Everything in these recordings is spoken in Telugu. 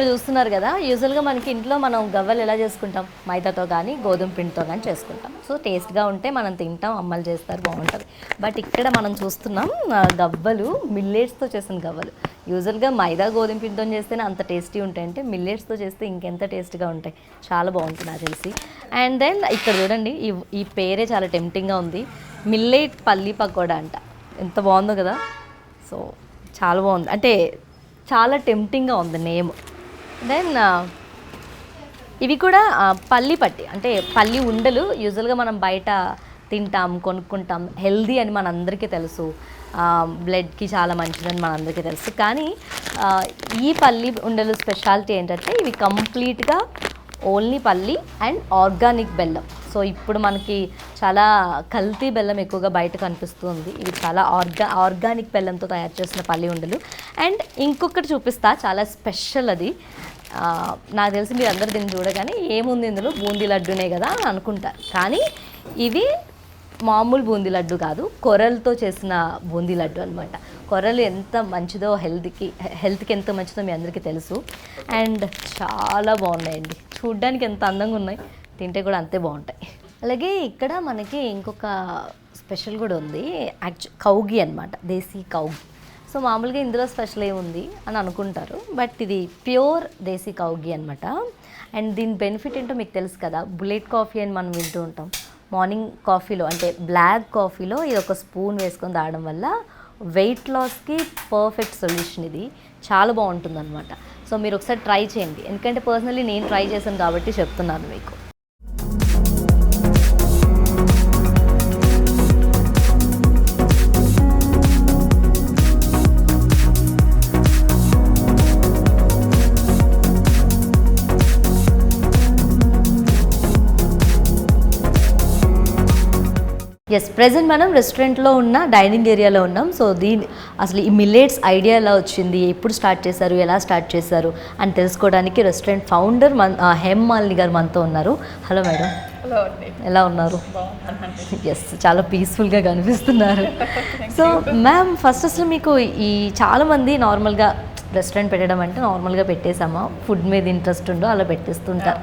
ఇక్కడ చూస్తున్నారు కదా, యూజువల్గా మనకి ఇంట్లో మనం గవ్వలు ఎలా చేసుకుంటాం, మైదాతో కానీ గోధుమ పిండితో కానీ చేసుకుంటాం. సో టేస్ట్గా ఉంటే మనం తింటాం, అమ్మలు చేస్తారు, బాగుంటుంది. బట్ ఇక్కడ మనం చూస్తున్నాం గవ్వలు మిల్లెట్స్తో చేసిన గవ్వలు. యూజువల్గా మైదా గోధుమ పిండితో చేస్తేనే అంత టేస్టీ ఉంటాయంటే మిల్లెట్స్తో చేస్తే ఇంకెంత టేస్ట్గా ఉంటాయి. చాలా బాగుంటుంది నాకు తెలిసి. అండ్ దెన్ ఇక్కడ చూడండి, ఈ పేరే చాలా టెంప్టింగ్గా ఉంది, మిల్లెట్ పల్లి పకోడా అంట. ఎంత బాగుందో కదా. సో చాలా బాగుంది, అంటే చాలా టెంప్టింగ్గా ఉంది నేమ్. దెన్ ఇవి కూడా పల్లి పట్టి, అంటే పల్లి ఉండలు. యూజువల్గా మనం బయట తింటాం, కొనుక్కుంటాం, హెల్దీ అని మనందరికీ తెలుసు, బ్లడ్కి చాలా మంచిదని మనందరికీ తెలుసు. కానీ ఈ పల్లి ఉండలు స్పెషాలిటీ ఏంటంటే ఇవి కంప్లీట్గా ఓన్లీ పల్లి అండ్ ఆర్గానిక్ బెల్లం. సో ఇప్పుడు మనకి చాలా కల్తీ బెల్లం ఎక్కువగా బయట కనిపిస్తుంది. ఇది చాలా ఆర్గానిక్ బెల్లంతో తయారు చేసిన పల్లి ఉండలు. అండ్ ఇంకొకటి చూపిస్తా, చాలా స్పెషల్ అది. నాకు తెలిసి మీరు అందరు దీన్ని చూడగానే ఏముంది ఇందులో, బూందీ లడ్డునే కదా అని అనుకుంటారు. కానీ ఇది మామూలు బూందీ లడ్డు కాదు, కొర్రలతో చేసిన బూందీ లడ్డు అనమాట. కొర్రలు ఎంత మంచిదో హెల్త్కి ఎంత మంచిదో మీ అందరికీ తెలుసు. అండ్ చాలా బాగున్నాయండి, చూడ్డానికి ఎంత అందంగా ఉన్నాయి, తింటే కూడా అంతే బాగుంటాయి. అలాగే ఇక్కడ మనకి ఇంకొక స్పెషల్ కూడా ఉంది, కౌగి అనమాట, దేశీ కౌగి. సో మామూలుగా ఇందులో స్పెషల్ ఏముంది అని అనుకుంటారు, బట్ ఇది ప్యూర్ దేశీ కౌగి అనమాట. అండ్ దీని బెనిఫిట్ ఏంటో మీకు తెలుసు కదా, బుల్లెట్ కాఫీ అని మనం వింటూ ఉంటాం. మార్నింగ్ కాఫీలో, అంటే బ్లాక్ కాఫీలో ఇది ఒక స్పూన్ వేసుకొని తాగడం వల్ల వెయిట్ లాస్కి పర్ఫెక్ట్ సొల్యూషన్. ఇది చాలా బాగుంటుంది అనమాట. సో మీరు ఒకసారి ట్రై చేయండి, ఎందుకంటే పర్సనలీ నేను ట్రై చేశాను కాబట్టి చెప్తున్నాను మీకు. ఎస్, ప్రెజెంట్ మనం రెస్టారెంట్లో ఉన్న డైనింగ్ ఏరియాలో ఉన్నాం. సో అసలు ఈ మిల్లెట్స్ ఐడియా ఎలా వచ్చింది, ఎప్పుడు స్టార్ట్ చేశారు, ఎలా స్టార్ట్ చేశారు అని తెలుసుకోవడానికి రెస్టారెంట్ ఫౌండర్ హేమమాలిని గారు మనతో ఉన్నారు. Hello madam. హలో అండి, ఎలా ఉన్నారు? ఎస్, చాలా పీస్ఫుల్గా కనిపిస్తున్నారు. సో మ్యామ్, ఫస్ట్ అసలు మీకు ఈ చాలామంది నార్మల్గా రెస్టారెంట్ పెట్టడం అంటే నార్మల్గా పెట్టేసామా, ఫుడ్ మీద ఇంట్రెస్ట్ ఉండో అలా పెట్టేస్తుంటారు.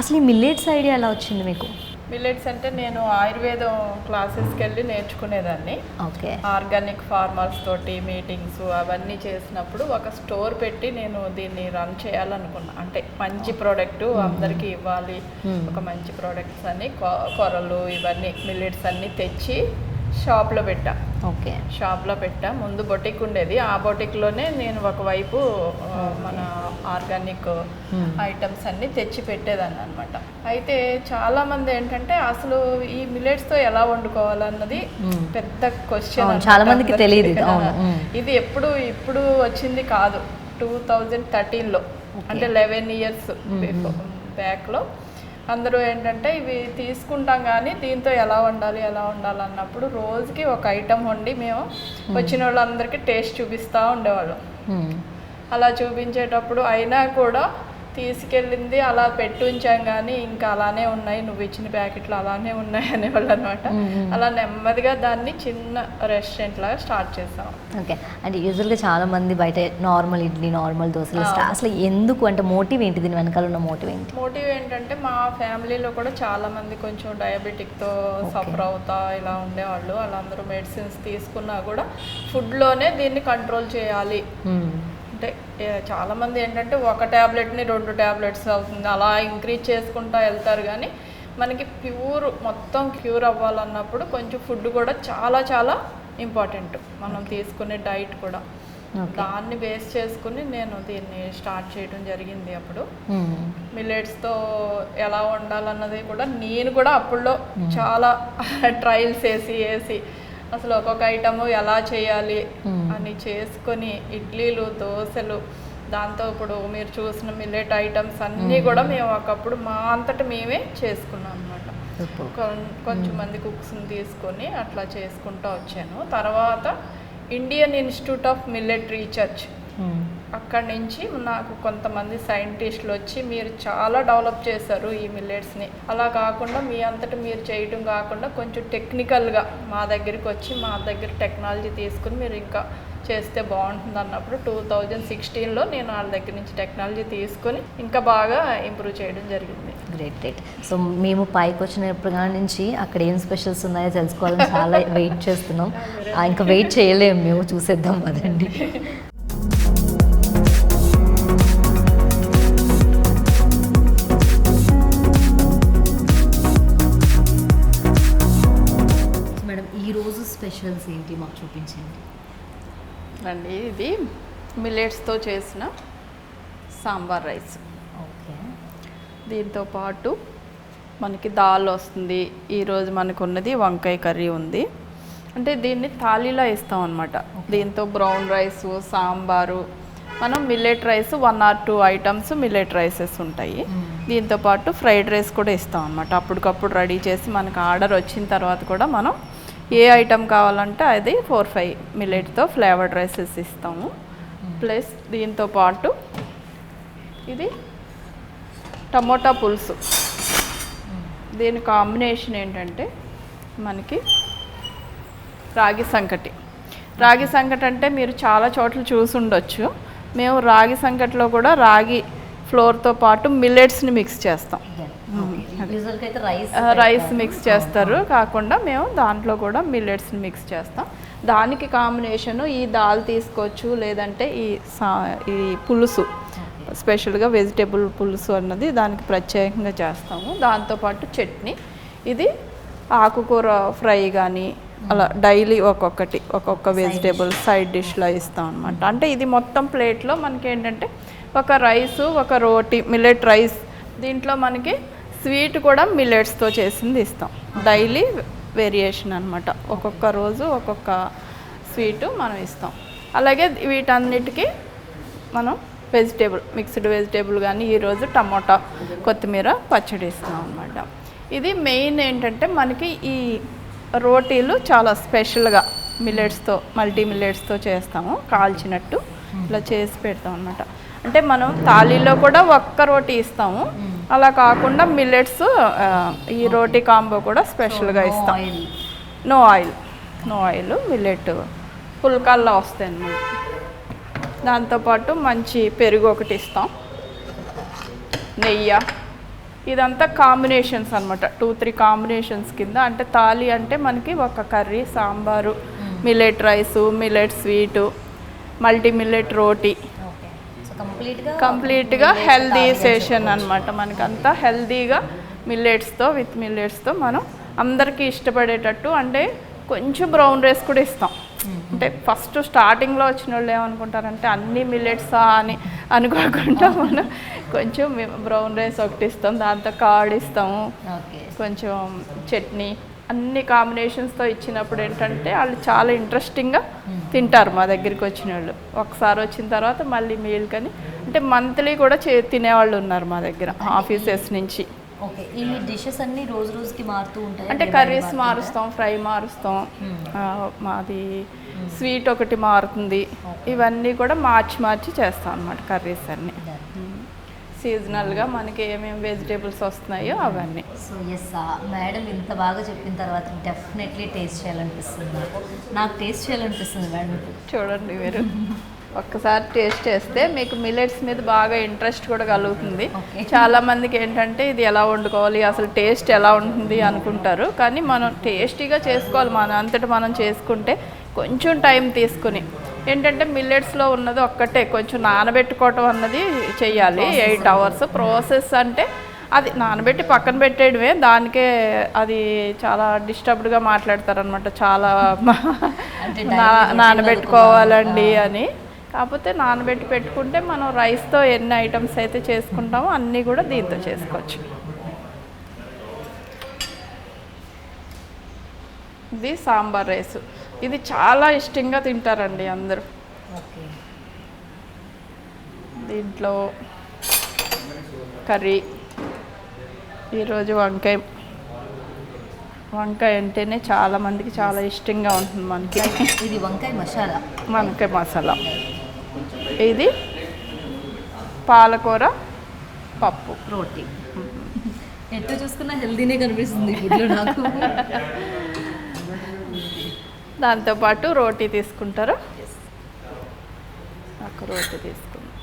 అసలు ఈ మిల్లెట్స్ ఐడియా ఎలా వచ్చింది మీకు? మిల్లెట్స్ అంటే నేను ఆయుర్వేదం క్లాసెస్కి వెళ్ళి నేర్చుకునేదాన్ని. ఓకే. ఆర్గానిక్ ఫార్మర్స్ తోటి మీటింగ్స్ అవన్నీ చేసినప్పుడు ఒక స్టోర్ పెట్టి నేను దీన్ని రన్ చేయాలనుకున్నా. అంటే మంచి ప్రోడక్ట్ అందరికీ ఇవ్వాలి, ఒక మంచి ప్రోడక్ట్స్ అన్ని కొరలు ఇవన్నీ మిల్లెట్స్ అన్నీ తెచ్చి షాప్లో పెట్టా. ఓకే. షాప్లో పెట్టా. ముందు బొటిక్ ఉండేది, ఆ బొటిక్లోనే నేను ఒకవైపు మన ఆర్గానిక్ ఐటమ్స్ అన్నీ తెచ్చి పెట్టేదాన్ని అనమాట. అయితే చాలామంది ఏంటంటే అసలు ఈ మిల్లెట్స్తో ఎలా వండుకోవాలన్నది పెద్ద క్వశ్చన్, చాలా మందికి తెలియదు. ఇది ఇప్పుడు వచ్చింది కాదు, 2013లో, అంటే 11 years బ్యాక్లో అందరూ ఏంటంటే ఇవి తీసుకుంటాం కానీ దీంతో ఎలా వండాలి అన్నప్పుడు రోజుకి ఒక ఐటెం వండి మేము వచ్చిన వాళ్ళందరికీ టేస్ట్ చూపిస్తూ ఉండేవాళ్ళం. అలా చూపించేటప్పుడు అయినా కూడా తీసుకెళ్ళింది అలా పెట్టి ఉంచాం కానీ ఇంకా అలానే ఉన్నాయి, నువ్వు ఇచ్చిన ప్యాకెట్లు అలానే ఉన్నాయి అనేవాళ్ళు అనమాట. అలా నెమ్మదిగా దాన్ని చిన్న రెస్టారెంట్ లాగా స్టార్ట్ చేసాం. ఓకే. అంటే యూజువల్గా చాలా మంది బయట నార్మల్ ఇడ్లీ, నార్మల్ దోశలు, అసలు ఎందుకు అంటే మోటివ్ ఏంటి, దీని వెనకాల ఉన్న మోటివ్ ఏంటి? మోటివ్ ఏంటంటే మా ఫ్యామిలీలో కూడా చాలా మంది కొంచెం డయాబెటిక్తో సఫర్ అవుతా ఇలా ఉండేవాళ్ళు. వాళ్ళందరూ మెడిసిన్స్ తీసుకున్నా కూడా ఫుడ్లోనే దీన్ని కంట్రోల్ చేయాలి. అంటే చాలామంది ఏంటంటే ఒక ట్యాబ్లెట్ని 2 tablets అవుతుంది అలా ఇంక్రీజ్ చేసుకుంటూ వెళ్తారు. కానీ మనకి మొత్తం క్యూర్ అవ్వాలన్నప్పుడు కొంచెం ఫుడ్ కూడా చాలా చాలా ఇంపార్టెంట్, మనం తీసుకునే డైట్ కూడా. దాన్ని బేస్ చేసుకుని నేను దీన్ని స్టార్ట్ చేయడం జరిగింది. అప్పుడు మిల్లెట్స్తో ఎలా వండాలన్నది కూడా నేను కూడా అప్పుడులో చాలా ట్రయల్స్ వేసి అసలు ఒక్కొక్క ఐటము ఎలా చేయాలి అని చేసుకొని ఇడ్లీలు, దోశలు, దాంతో ఇప్పుడు మీరు చూసిన మిల్లెట్ ఐటమ్స్ అన్నీ కూడా మేము ఒకప్పుడు మా అంతటా మేమే చేసుకున్నాం అనమాట. కొంచెం మంది కుక్స్ని తీసుకొని అట్లా చేసుకుంటూ వచ్చాను. తర్వాత Indian institute of millet research, అక్కడి నుంచి నాకు కొంతమంది సైంటిస్టులు వచ్చి మీరు చాలా డెవలప్ చేశారు ఈ మిల్లెట్స్ని, అలా కాకుండా మీ అంతటా మీరు చేయటం కాకుండా కొంచెం టెక్నికల్గా మా దగ్గరికి వచ్చి మా దగ్గర టెక్నాలజీ తీసుకుని మీరు ఇంకా చేస్తే బాగుంటుంది అన్నప్పుడు 2016లో నేను వాళ్ళ దగ్గర నుంచి టెక్నాలజీ తీసుకొని ఇంకా బాగా ఇంప్రూవ్ చేయడం జరిగింది. గ్రేట్. సో మేము పైకి వచ్చినప్పుడు కాడి నుంచి అక్కడ ఏం స్పెషల్స్ ఉన్నాయో తెలుసుకోవాలని చాలా వెయిట్ చేస్తున్నాం. ఇంకా వెయిట్ చేయలేము, మేము చూసేద్దాం అదండి. మేడం ఈరోజు స్పెషల్స్ ఏంటి మాకు చూపించండి. అండి ఇది మిల్లెట్స్తో చేసిన సాంబార్ రైస్. ఓకే. దీంతో పాటు మనకి దాల్ వస్తుంది. ఈరోజు మనకు ఉన్నది వంకాయ కర్రీ ఉంది. అంటే దీన్ని థాలీలో ఇస్తాం అనమాట. దీంతో బ్రౌన్ రైస్, సాంబారు, మనం millet rice 1 or 2 items millet rises ఉంటాయి. దీంతో పాటు ఫ్రైడ్ రైస్ కూడా ఇస్తాం అనమాట. అప్పటికప్పుడు రెడీ చేసి మనకు ఆర్డర్ వచ్చిన తర్వాత కూడా మనం ఏ ఐటమ్ కావాలంటే అది 4-5 మిల్లెట్తో ఫ్లేవర్డ్ రైసెస్ ఇస్తాము. ప్లస్ దీంతో పాటు ఇది టమోటా పులుసు. దీని కాంబినేషన్ ఏంటంటే మనకి రాగి సంకటి. రాగి సంకటి అంటే మీరు చాలా చోట్ల చూసి ఉండొచ్చు. మేము రాగి సంకటిలో కూడా రాగి ఫ్లోర్తో పాటు మిల్లెట్స్ని మిక్స్ చేస్తాం. రైస్ మిక్స్ చేస్తారు కాకుండా మేము దాంట్లో కూడా మిల్లెట్స్ని మిక్స్ చేస్తాం. దానికి కాంబినేషను ఈ దాల్ తీసుకోవచ్చు, లేదంటే ఈ పులుసు స్పెషల్గా వెజిటేబుల్ పులుసు అన్నది దానికి ప్రత్యేకంగా చేస్తాము. దాంతోపాటు చట్నీ. ఇది ఆకుకూర ఫ్రై కానీ అలా డైలీ ఒక్కొక్క వెజిటేబుల్ సైడ్ డిష్లో ఇస్తాం అనమాట. అంటే ఇది మొత్తం ప్లేట్లో మనకి ఏంటంటే ఒక రైసు, ఒక రోటీ, మిల్లెట్ రైస్. దీంట్లో మనకి స్వీట్ కూడా మిల్లెట్స్తో చేసింది ఇస్తాం. డైలీ వేరియేషన్ అనమాట. ఒక్కొక్క రోజు ఒక్కొక్క స్వీటు మనం ఇస్తాం. అలాగే వీటన్నిటికీ మనం మిక్స్డ్ వెజిటేబుల్ కానీ ఈరోజు టమోటా కొత్తిమీర పచ్చడి ఇస్తాం అనమాట. ఇది మెయిన్ ఏంటంటే మనకి ఈ రోటీలు చాలా స్పెషల్గా మిల్లెట్స్తో, మల్టీ మిల్లెట్స్తో చేస్తాము. కాల్చినట్టు ఇలా చేసి పెడతాం అనమాట. అంటే మనం థాలీలో కూడా ఒక్క రోటీ ఇస్తాము. అలా కాకుండా మిల్లెట్స్ ఈ రోటీ కాంబో కూడా స్పెషల్గా ఇస్తాం. నో ఆయిల్ మిల్లెట్ పుల్కాల్లో వస్తాయి అన్నమాట. దాంతోపాటు మంచి పెరుగు ఒకటి ఇస్తాం, నెయ్యి. ఇదంతా కాంబినేషన్స్ అనమాట. 2-3 కాంబినేషన్స్ కింద. అంటే థాలీ అంటే మనకి ఒక curry, sambar, millet rice, millet sweet, multi millet roti, కంప్లీట్గా హెల్దీ సెషన్ అనమాట. మనకంతా హెల్దీగా మిల్లెట్స్తో మనం అందరికీ ఇష్టపడేటట్టు. అంటే కొంచెం బ్రౌన్ రైస్ కూడా ఇస్తాం. అంటే ఫస్ట్ స్టార్టింగ్లో వచ్చిన వాళ్ళు ఏమనుకుంటారంటే అన్ని మిల్లెట్సా అని అనుకోకుండా మనం కొంచెం బ్రౌన్ రైస్ ఒకటి ఇస్తాం, దాంతో కార్డ్ ఇస్తాము, కొంచెం చట్నీ, అన్ని కాంబినేషన్స్తో ఇచ్చినప్పుడు ఏంటంటే వాళ్ళు చాలా ఇంట్రెస్టింగ్గా తింటారు మా దగ్గరికి వచ్చిన వాళ్ళు. ఒకసారి వచ్చిన తర్వాత మళ్ళీ మీల్ కానీ అంటే మంత్లీ కూడా తినేవాళ్ళు ఉన్నారు మా దగ్గర ఆఫీసెస్ నుంచి. ఓకే. ఈ డిషెస్ అన్ని రోజుకి మారుతూ ఉంటాయి. అంటే కర్రీస్ మారుస్తాం, ఫ్రై మారుస్తాం, మాది స్వీట్ ఒకటి మారుతుంది. ఇవన్నీ కూడా మార్చి చేస్తాం అన్నమాట. కర్రీస్ అన్నీ సీజనల్గా మనకి ఏమేమి వెజిటేబుల్స్ వస్తున్నాయో అవన్నీ. సో ఎస్, మేడం ఇంత బాగా చెప్పిన తర్వాత డెఫినెట్లీ టేస్ట్ చేయాలనిపిస్తుంది. నాకు టేస్ట్ చేయాలనిపిస్తుంది మేడం. చూడండి, మీరు ఒక్కసారి టేస్ట్ చేస్తే మీకు మిల్లెట్స్ మీద బాగా ఇంట్రెస్ట్ కూడా కలుగుతుంది. చాలామందికి ఏంటంటే ఇది ఎలా వండుకోవాలి, అసలు టేస్ట్ ఎలా ఉంటుంది అనుకుంటారు. కానీ మనం టేస్టీగా చేసుకోవాలి. మన అంతటా మనం చేసుకుంటే కొంచెం టైం తీసుకుని ఏంటంటే మిల్లెట్స్లో ఉన్నది ఒక్కటే కొంచెం నానబెట్టుకోవటం అన్నది చెయ్యాలి. 8 hours ప్రాసెస్. అంటే అది నానబెట్టి పక్కన పెట్టేయడమే. దానికే అది చాలా డిస్టర్బ్డ్గా మాట్లాడతారనమాట. చాలా నానబెట్టుకోవాలండి అని. కాకపోతే నానబెట్టి పెట్టుకుంటే మనం రైస్తో ఎన్ని ఐటమ్స్ అయితే చేసుకుంటామో అన్నీ కూడా దీంతో చేసుకోవచ్చు. ఇది సాంబార్ రైస్. ఇది చాలా ఇష్టంగా తింటారండి అందరూ. దీంట్లో కర్రీ ఈరోజు వంకాయ అంటేనే చాలా మందికి చాలా ఇష్టంగా ఉంటుంది మనకి. ఇది వంకాయ మసాలా. ఇది పాలకూర పప్పు రోటీ. ఎట్లా చూసుకున్నా హెల్దీనే కనిపిస్తుంది నాకు. దాంతోపాటు రోటీ తీసుకుంటారు. ఒక రోటి తీసుకుందాం.